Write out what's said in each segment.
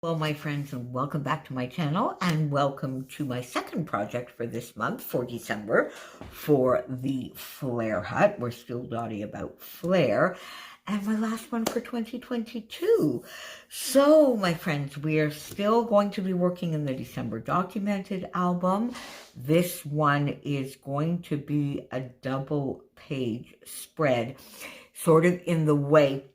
Well, my friends, and welcome back to my channel, and welcome to my second project for this month, for December, for the Flare Hut. We're still dotty about Flare, and my last one for 2022. So, my friends, we are still going to be working in the December Documented album. This one is going to be a double-page spread, sort of in the way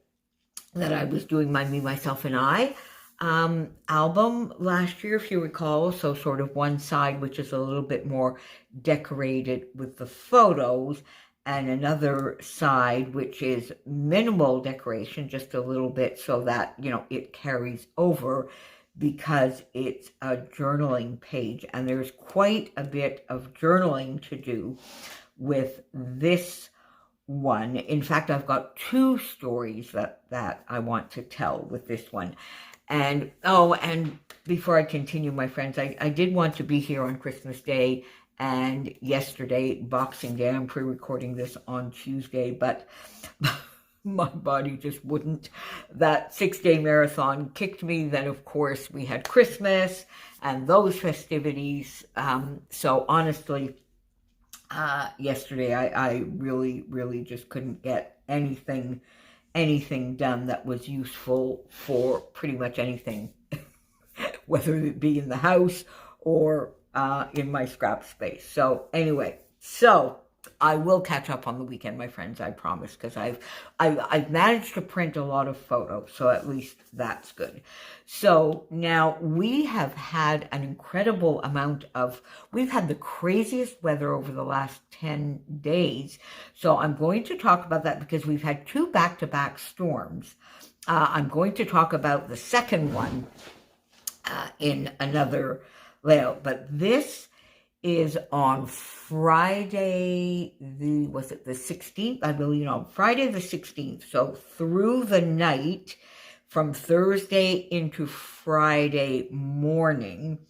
that I was doing my Me, Myself, and I album last year, if you recall. So sort of one side, which is a little bit more decorated with the photos, and another side, which is minimal decoration, just a little bit so that, it carries over because it's a journaling page. And there's quite a bit of journaling to do with this one. In fact, I've got two stories that I want to tell with this one. And before I continue, my friends, I did want to be here on Christmas Day and yesterday, Boxing Day. I'm pre-recording this on Tuesday, but my body just wouldn't. That 6-day marathon kicked me. Then, of course, we had Christmas and those festivities. So honestly, yesterday I really just couldn't get anything done that was useful for pretty much anything, whether it be in the house or in my scrap space. So anyway, I will catch up on the weekend, my friends, I promise, because I've managed to print a lot of photos, so at least that's good. So now we have had an incredible amount we've had the craziest weather over the last 10 days. So I'm going to talk about that because we've had two back-to-back storms. I'm going to talk about the second one in another layout, but this is on Friday, the 16th? I believe, Friday the 16th. So through the night, from Thursday into Friday morning,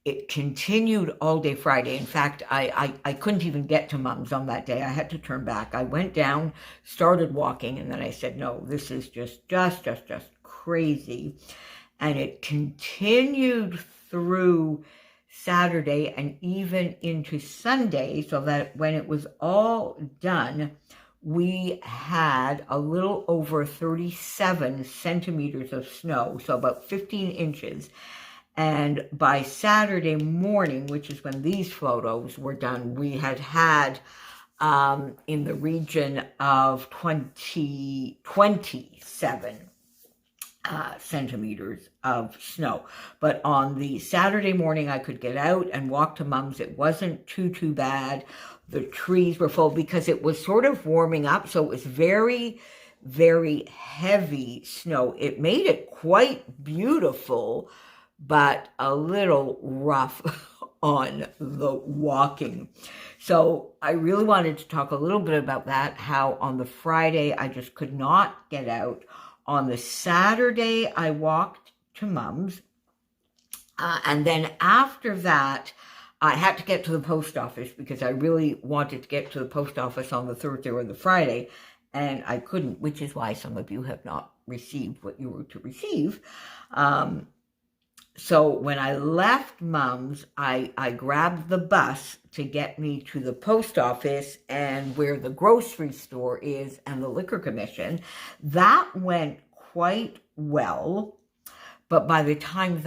it continued all day Friday. In fact, I couldn't even get to Mom's on that day. I had to turn back. I went down, started walking, and then I said, no, this is just crazy. And it continued through Saturday and even into Sunday, so that when it was all done, we had a little over 37 centimeters of snow, so about 15 inches. And by Saturday morning, which is when these photos were done, we had in the region of 27 centimeters of snow. But on the Saturday morning, I could get out and walk to Mom's. It wasn't too bad. The trees were full because it was sort of warming up. So it was very, very heavy snow. It made it quite beautiful, but a little rough on the walking. So I really wanted to talk a little bit about that, how on the Friday, I just could not get out. On the Saturday, I walked to Mom's, and then after that, I had to get to the post office because I really wanted to get to the post office on the Thursday or the Friday, and I couldn't, which is why some of you have not received what you were to receive. So when I left Mom's, I grabbed the bus to get me to the post office and where the grocery store is and the liquor commission. That went quite well, but by the time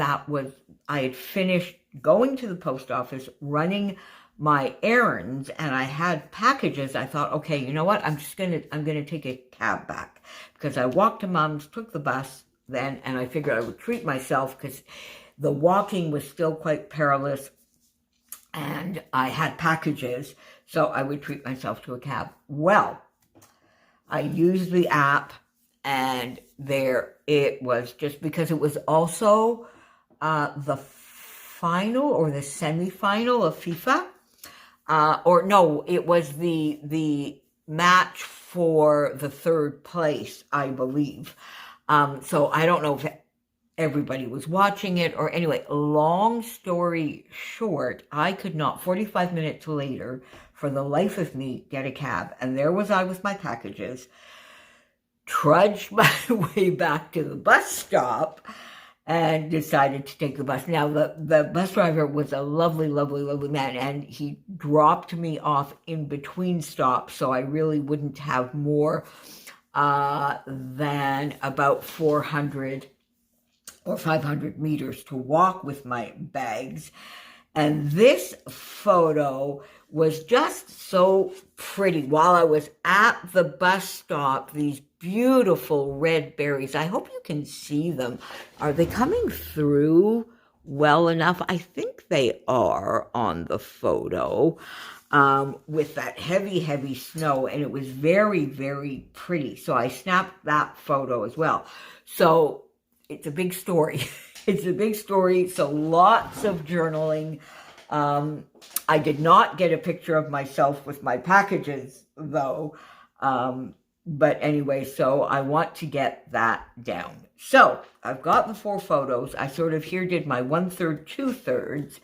I had finished going to the post office, running my errands, and I had packages, I thought, okay, you know what? I'm gonna take a cab back because I walked to Mom's, took the bus then, and I figured I would treat myself because the walking was still quite perilous and I had packages, so I would treat myself to a cab. Well, I used the app and there it was, just because it was also the final or the semi-final of FIFA. Or no, it was the match for the third place, I believe. So I don't know if everybody was watching it, or anyway, long story short, I could not, 45 minutes later, for the life of me, get a cab. And there was I with my packages, trudged my way back to the bus stop, and decided to take the bus. Now, the bus driver was a lovely, lovely, lovely man, and he dropped me off in between stops, so I really wouldn't have more than about 400 or 500 meters to walk with my bags. And this photo was just so pretty. While I was at the bus stop, these beautiful red berries. I hope you can see them. Are they coming through well enough? I think they are on the photo with that heavy, heavy snow. And it was very, very pretty. So I snapped that photo as well. So it's a big story. It's a big story, so lots of journaling. I did not get a picture of myself with my packages, though. But anyway, so I want to get that down. So I've got the 4 photos. I sort of here did my 1/3, 2/3.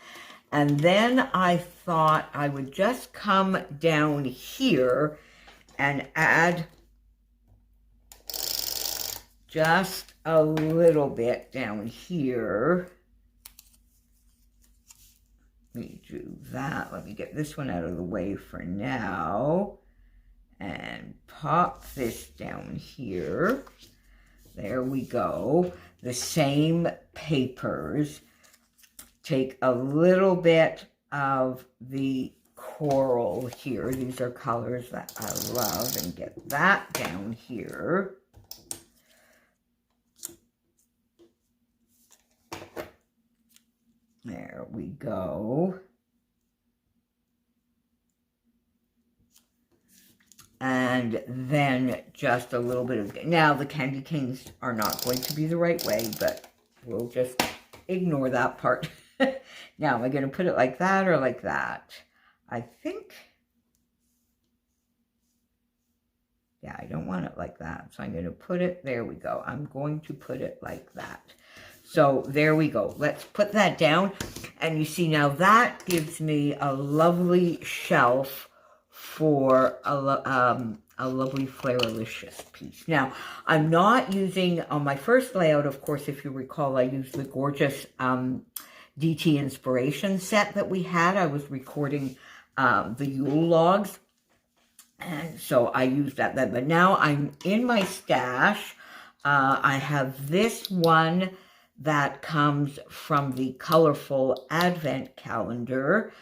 And then I thought I would just come down here and add just a little bit down here. Let me do that. Let me get this one out of the way for now. And pop this down here. There we go. The same papers. Take a little bit of the coral here. These are colors that I love. And get that down here. There we go. And then just a little bit of, now the candy canes are not going to be the right way, but we'll just ignore that part. Now, am I going to put it like that or like that? I think, yeah, I don't want it like that. So I'm going to put it, there we go. I'm going to put it like that. So there we go. Let's put that down. And you see now that gives me a lovely shelf for a lovely Flairalicious piece. Now, I'm not using, on my first layout, of course, if you recall, I used the gorgeous DT Inspiration set that we had. I was recording the Yule logs. And so I used that then. But now I'm in my stash. I have this one that comes from the colorful Advent calendar.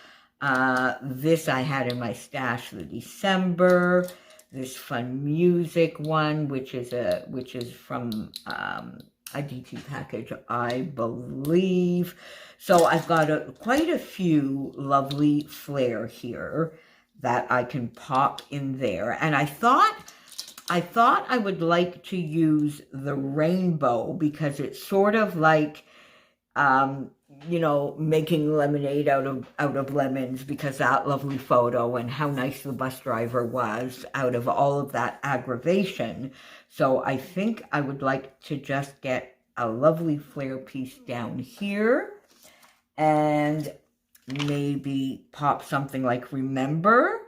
This I had in my stash the December. This fun music one, which is from a DT package, I believe. So I've got quite a few lovely flair here that I can pop in there. And I thought I would like to use the rainbow because it's sort of like, you know, making lemonade out of lemons, because that lovely photo and how nice the bus driver was out of all of that aggravation. So I think I would like to just get a lovely flare piece down here and maybe pop something like Remember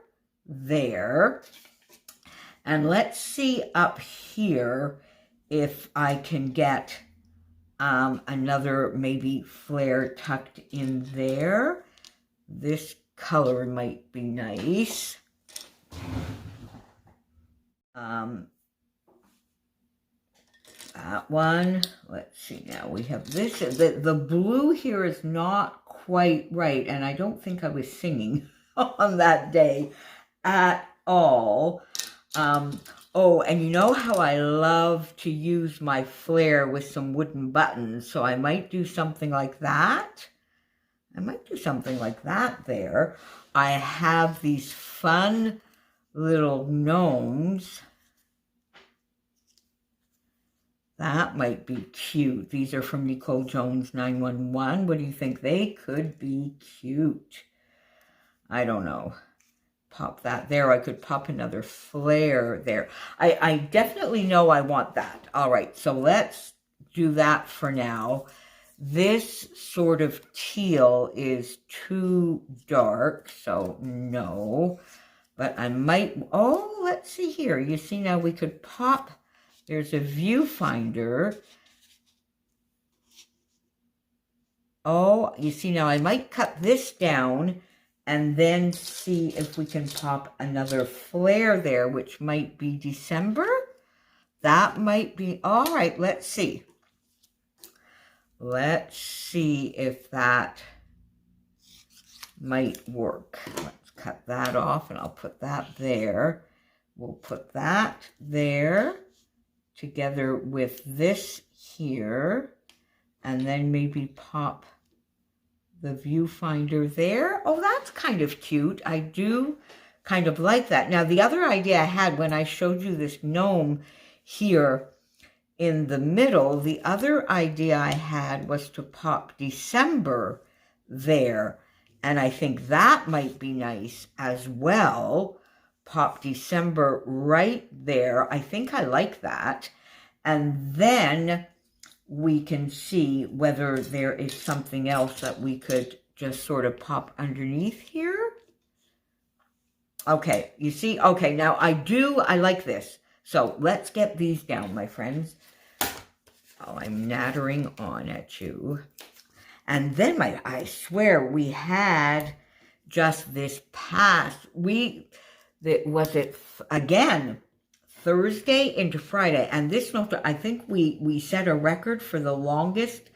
there. And let's see up here if I can get another maybe flare tucked in there. This color might be nice. That one. Let's see now. We have this. The blue here is not quite right, and I don't think I was singing on that day at all. Oh, and you know how I love to use my flare with some wooden buttons, so I might do something like that. I might do something like that there. I have these fun little gnomes. That might be cute. These are from Nicole Jones 911. What do you think? They could be cute. I don't know. Pop that there. I could pop another flare there. I definitely know I want that. All right, so let's do that for now. This sort of teal is too dark, so no. But I might, oh, let's see here. You see now we could pop, there's a viewfinder. Oh, you see, now I might cut this down and then see if we can pop another flare there, which might be December. That might be, all right, let's see. Let's see if that might work. Let's cut that off and I'll put that there. We'll put that there together with this here, and then maybe pop the viewfinder there. Oh, that's kind of cute. I do kind of like that. Now, the other idea I had when I showed you this gnome here in the middle, the other idea I had was to pop December there. And I think that might be nice as well. Pop December right there. I think I like that. And then we can see whether there is something else that we could just sort of pop underneath here. Okay, you see? Okay, now I like this. So let's get these down, my friends. Oh, I'm nattering on at you. And then I swear we had just this past week, again, Thursday into Friday. And this note, I think we set a record for the longest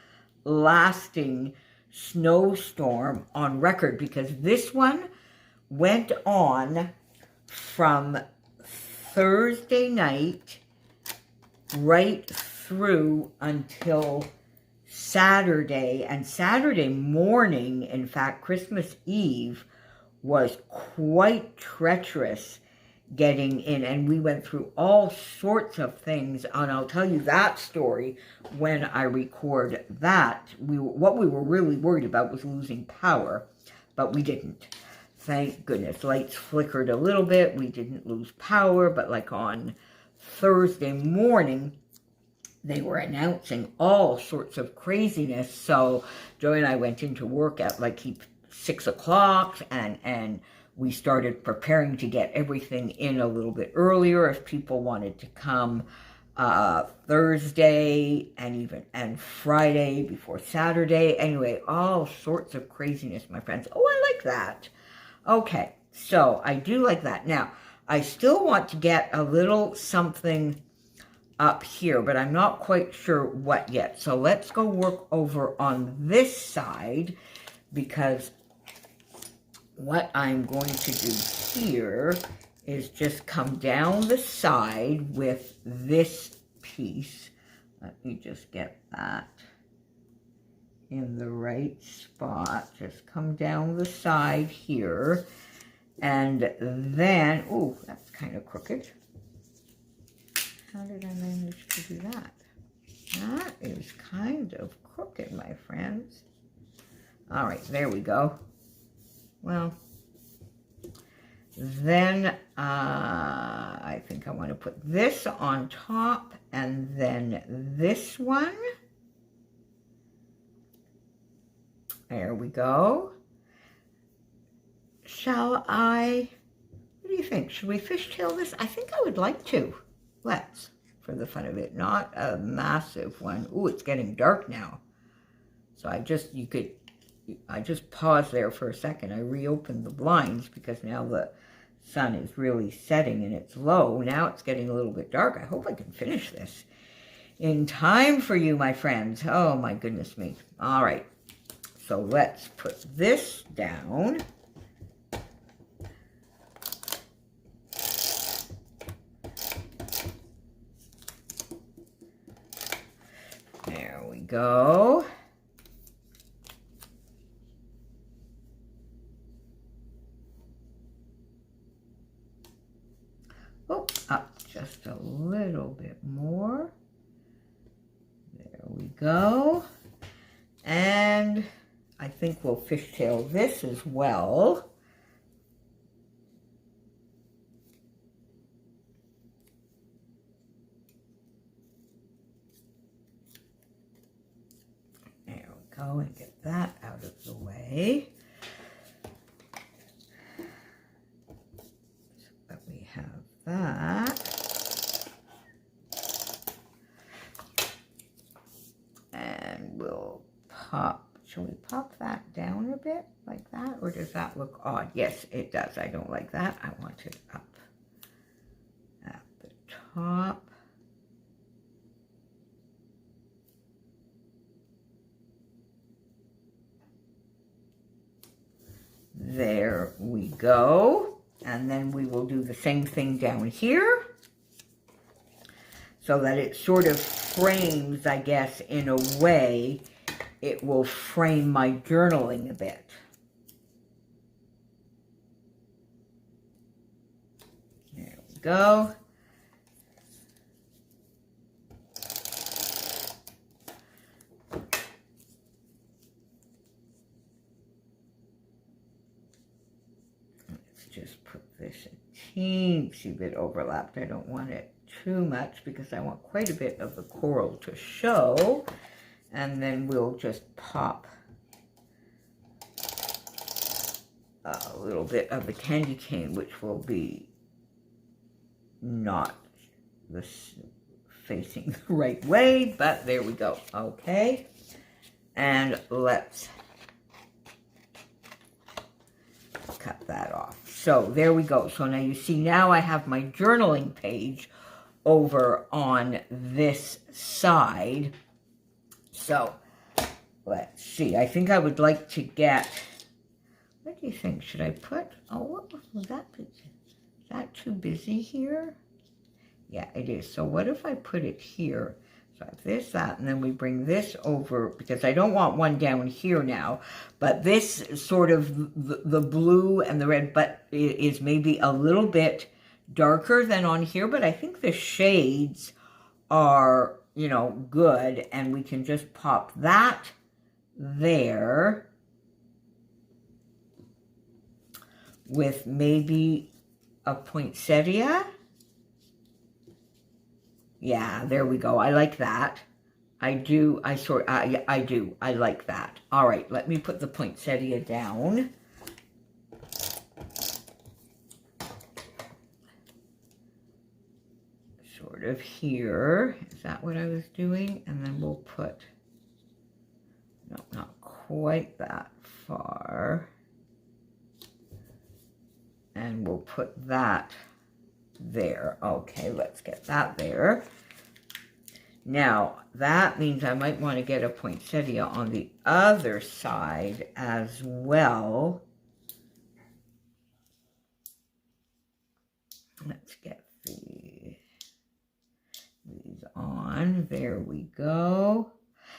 lasting snowstorm on record, because this one went on from Thursday night right through until Saturday, and Saturday morning, in fact, Christmas Eve, was quite treacherous getting in, and we went through all sorts of things, and I'll tell you that story when I record that. What we were really worried about was losing power, but we didn't. Thank goodness. Lights flickered a little bit. We didn't lose power, but like on Thursday morning, they were announcing all sorts of craziness. So Joey and I went into work at like 6 o'clock, and we started preparing to get everything in a little bit earlier if people wanted to come Thursday and Friday before Saturday. Anyway, all sorts of craziness, my friends. Oh, I like that. Okay, so I do like that. Now, I still want to get a little something up here, but I'm not quite sure what yet. So let's go work over on this side, because what I'm going to do here is just come down the side with this piece. Let me just get that in the right spot. Just come down the side here, and then, oh, that's kind of crooked. How did I manage to do that? That is kind of crooked, my friends. All right, there we go. Well, then I think I want to put this on top, and then this one. There we go. Shall I, what do you think? Should we fishtail this? I think I would like to. Let's, for the fun of it. Not a massive one. Ooh, it's getting dark now. So I just paused there for a second. I reopened the blinds because now the sun is really setting and it's low. Now it's getting a little bit dark. I hope I can finish this in time for you, my friends. Oh, my goodness me. All right. So let's put this down. There we go. Oh, up just a little bit more. There we go. And I think we'll fishtail this as well. There we go, and get that out of the way. So that we have that. And we'll pop shall we pop that down a bit like that? Or does that look odd? Yes, it does. I don't like that. I want it up at the top. There we go. And then we will do the same thing down here, so that it sort of frames, I guess, in a way, it will frame my journaling a bit. There we go. Let's just put this a teensy bit overlapped. I don't want it too much because I want quite a bit of the coral to show. And then we'll just pop a little bit of the candy cane, which will be not facing the right way, but there we go. Okay, and let's cut that off. So there we go. So now you see, now I have my journaling page over on this side. So let's see. I think I would like to get, what do you think? Should I put, oh, what was that? Is that too busy here? Yeah, it is. So what if I put it here? So I have this, that, and then we bring this over, because I don't want one down here now, but this sort of the blue and the red, but it is maybe a little bit darker than on here, but I think the shades are, you know, good, and we can just pop that there with maybe a poinsettia. Yeah, there we go. I like that. I do. I do. I like that. All right, let me put the poinsettia down. Sort of here. Is that what I was doing? And then we'll put, no, not quite that far. And we'll put that there. Okay, let's get that there. Now, that means I might want to get a poinsettia on the other side as well. Let's get these on. There we go.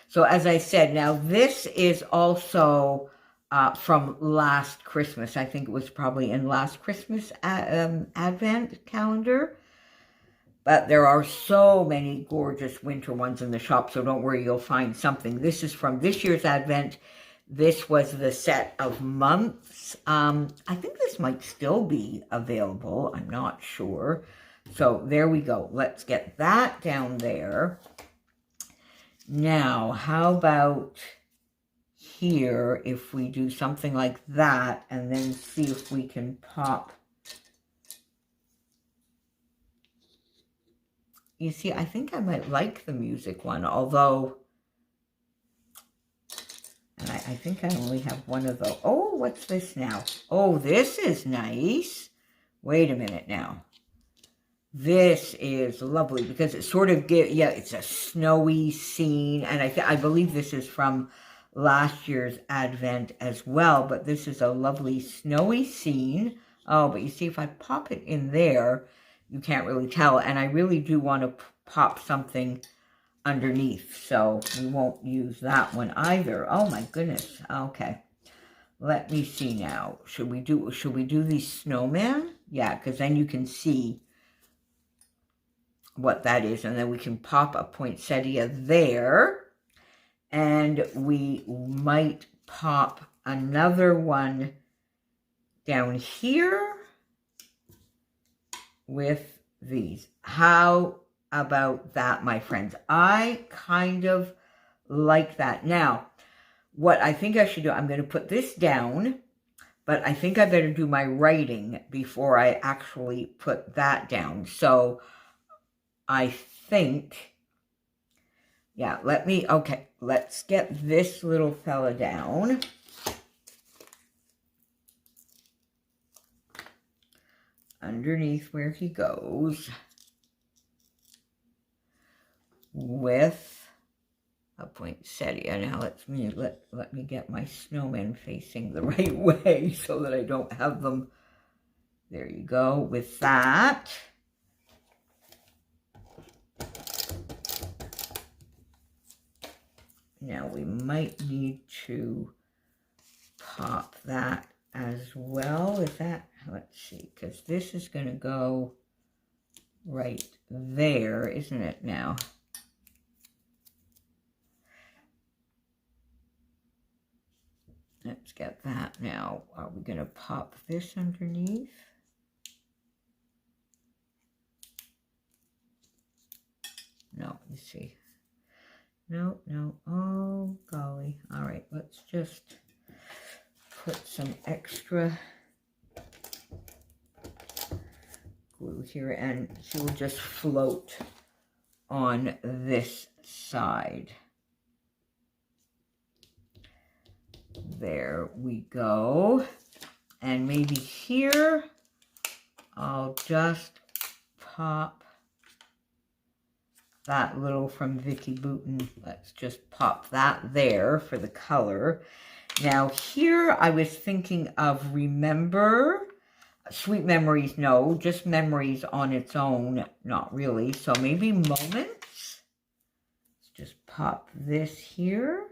So as I said, now this is also from last Christmas. I think it was probably in last Christmas Advent calendar. But there are so many gorgeous winter ones in the shop, so don't worry, you'll find something. This is from this year's Advent. This was the set of months. I think this might still be available. I'm not sure. So there we go. Let's get that down there. Now, how about here if we do something like that and then see if we can pop. You see, I think I might like the music one, although, and I think I only have one of those. Oh, what's this now? Oh, this is nice. Wait a minute now. This is lovely because it sort of gives, yeah, it's a snowy scene. And I believe this is from last year's Advent as well, but this is a lovely snowy scene. Oh, but you see, if I pop it in there, you can't really tell. And I really do want to pop something underneath, so we won't use that one either. Oh my goodness. Okay. Let me see now. Should we do the snowman? Yeah, because then you can see what that is. And then we can pop a poinsettia there. And we might pop another one down here with these. How about that, my friends? I kind of like that. Now, what I think I should do, I'm going to put this down, but I think I better do my writing before I actually put that down. So I think, Yeah, okay, let's get this little fella down. Underneath where he goes with a poinsettia. Now let me get my snowmen facing the right way so that I don't have them. There you go, with that. Now we might need to pop that as well. Is that, let's see, because this is going to go right there, isn't it now? Let's get that now. Are we going to pop this underneath? No, you see. No, oh golly. All right, let's just put some extra glue here, and she will just float on this side. There we go. And maybe here I'll just pop that little from Vicky Boutin. Let's just pop that there for the color. Now here I was thinking of Remember. Sweet Memories, no, just Memories on its own, not really. So maybe Moments. Let's just pop this here.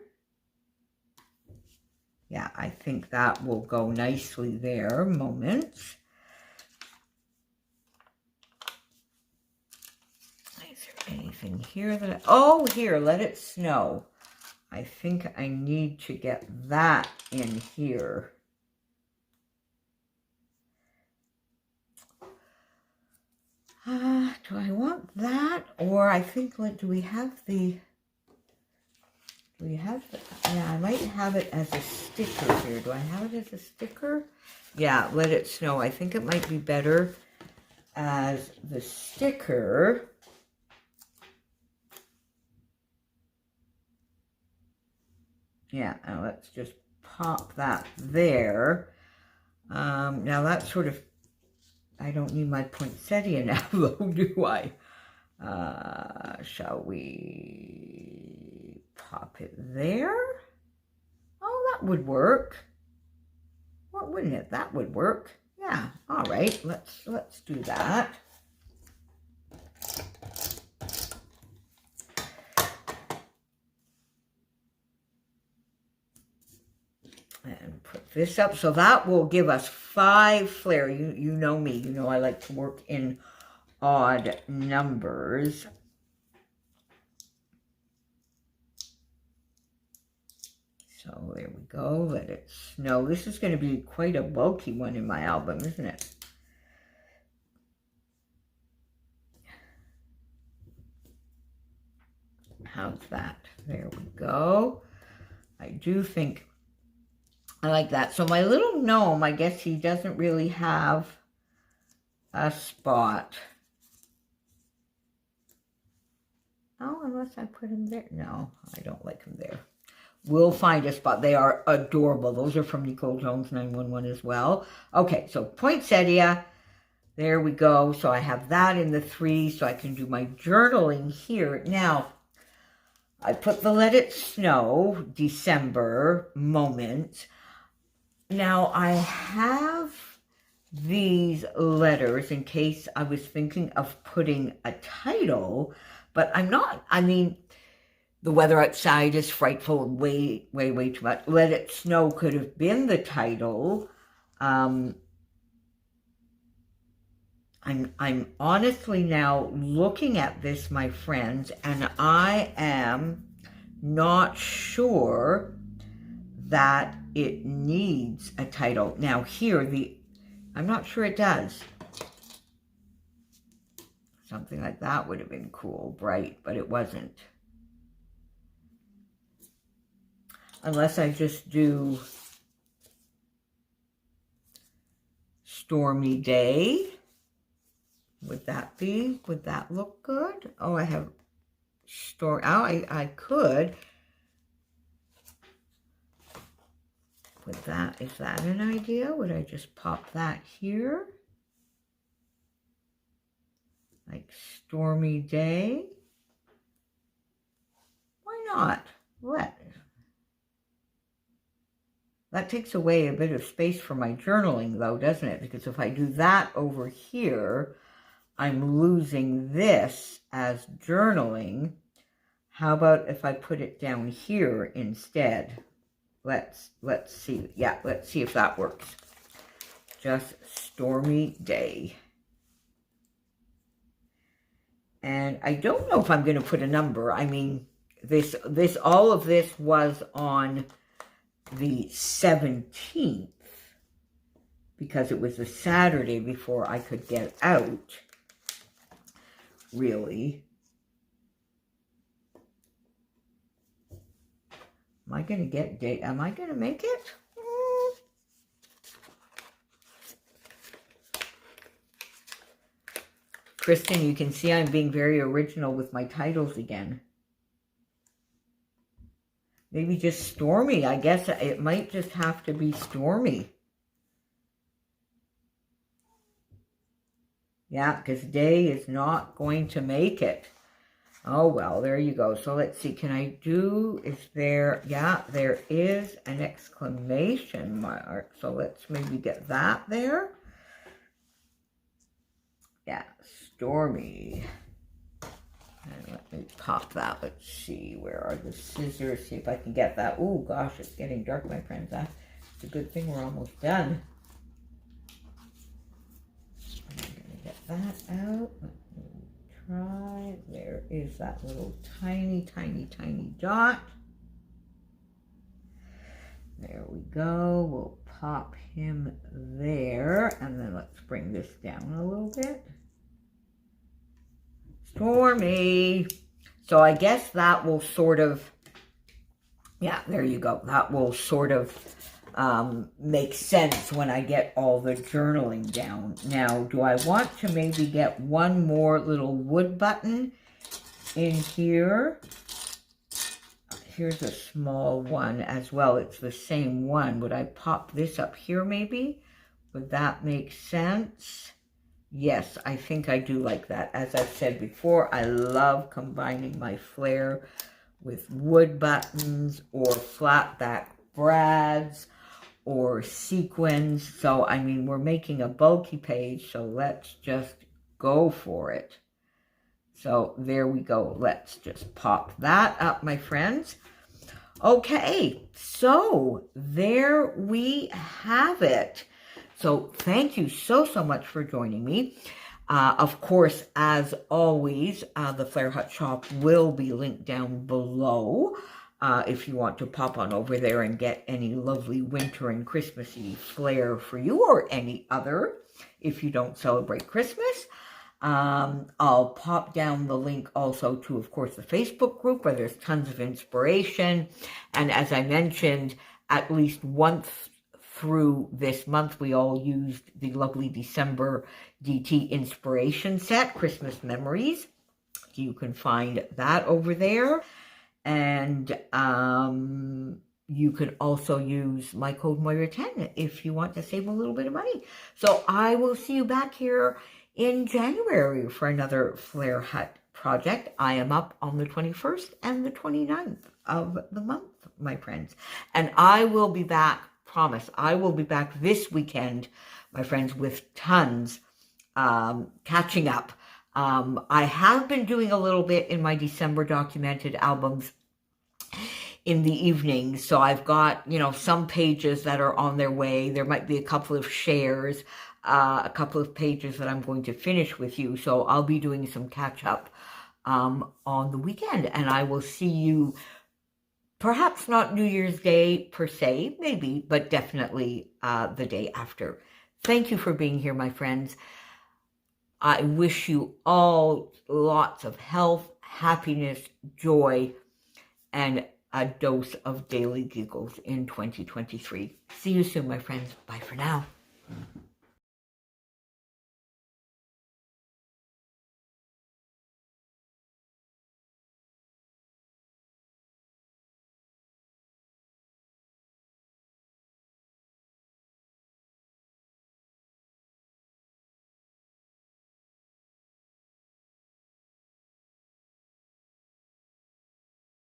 Yeah, I think that will go nicely there, Moments. Is there anything here that oh, here, Let It Snow. I think I need to get that in here. Do I want that? Or I think, do we have the, yeah, I might have it as a sticker here. Do I have it as a sticker? Yeah, Let It Snow. I think it might be better as the sticker. Yeah, now let's just pop that there. Now that's sort of, I don't need my poinsettia now, though, do I? Shall we pop it there? Oh, that would work. Well, wouldn't it? That would work. Yeah, all right, let's do that. And put this up. So that will give us 5 flare. You know me. You know I like to work in odd numbers. So there we go. Let It Snow. This is going to be quite a bulky one in my album, isn't it? How's that? There we go. I do think I like that. So my little gnome, I guess he doesn't really have a spot. Oh, unless I put him there. No, I don't like him there. We'll find a spot. They are adorable. Those are from Nicole Jones 911 as well. Okay, so poinsettia. There we go. So I have that in the 3, so I can do my journaling here. Now, I put the Let It Snow, December, Moments. Now, I have these letters in case I was thinking of putting a title, but I'm not. I mean, the weather outside is frightful, way too much. Let It Snow could have been the title. I'm honestly now looking at this, my friends, and I am not sure that it needs a title. Now here, I'm not sure it does. Something like that would have been cool, bright, but it wasn't. Unless I just do Stormy Day. Would that look good? Oh, I have Stormy. Oh, I could. With that, is that an idea? Would I just pop that here? Like stormy day? Why not? That takes away a bit of space for my journaling though, doesn't it? Because if I do that over here, I'm losing this as journaling. How about if I put it down here instead? Let's see. Yeah, let's see if that works. Just stormy day. And I don't know if I'm going to put a number. I mean, all of this was on the 17th because it was a Saturday before I could get out, really. Am I going to get date? Am I going to make it? Kristen, you can see I'm being very original with my titles again. Maybe just stormy. I guess it might just have to be stormy. Yeah, because day is not going to make it. Oh, well, there you go. So let's see. Can I do, is there, yeah, there is an exclamation mark. So let's maybe get that there. Yeah, stormy. And let me pop that. Let's see, where are the scissors? See if I can get that. Oh, gosh, it's getting dark, my friends. It's a good thing we're almost done. I'm going to get that out. Let me try. There is that little tiny, tiny, tiny dot. There we go. We'll pop him there. And then let's bring this down a little bit. Stormy. So I guess that will sort of, yeah, there you go. That will sort of make sense when I get all the journaling down. Now, do I want to maybe get one more little wood button in here? Here's a small one as well. It's the same one. Would I pop this up here maybe? Would that make sense? Yes, I think I do like that. As I've said before, I love combining my flare with wood buttons or flat back brads or sequins. So, I mean, we're making a bulky page, so let's just go for it. So, there we go. Let's just pop that up, my friends. Okay, so there we have it. So thank you so much for joining me. Of course, as always, the Flare Hut shop will be linked down below if you want to pop on over there and get any lovely winter and Christmassy flair for you, or any other if you don't celebrate Christmas. I'll pop down the link also to, of course, the Facebook group where there's tons of inspiration. And as I mentioned, at least once through this month, we all used the lovely December DT inspiration set, Christmas Memories. You can find that over there. And you can also use my code Moira10 if you want to save a little bit of money. So I will see you back here in January for another Flare Hut project. I am up on the 21st and the 29th of the month, my friends. And I will be back, promise, I will be back this weekend, my friends, with tons catching up. I have been doing a little bit in my December documented albums in the evenings. So I've got, you know, some pages that are on their way. There might be a couple of shares, a couple of pages that I'm going to finish with you. So I'll be doing some catch up on the weekend, and I will see you perhaps not New Year's Day per se, maybe, but definitely the day after. Thank you for being here, my friends. I wish you all lots of health, happiness, joy, and a dose of daily giggles in 2023. See you soon, my friends. Bye for now.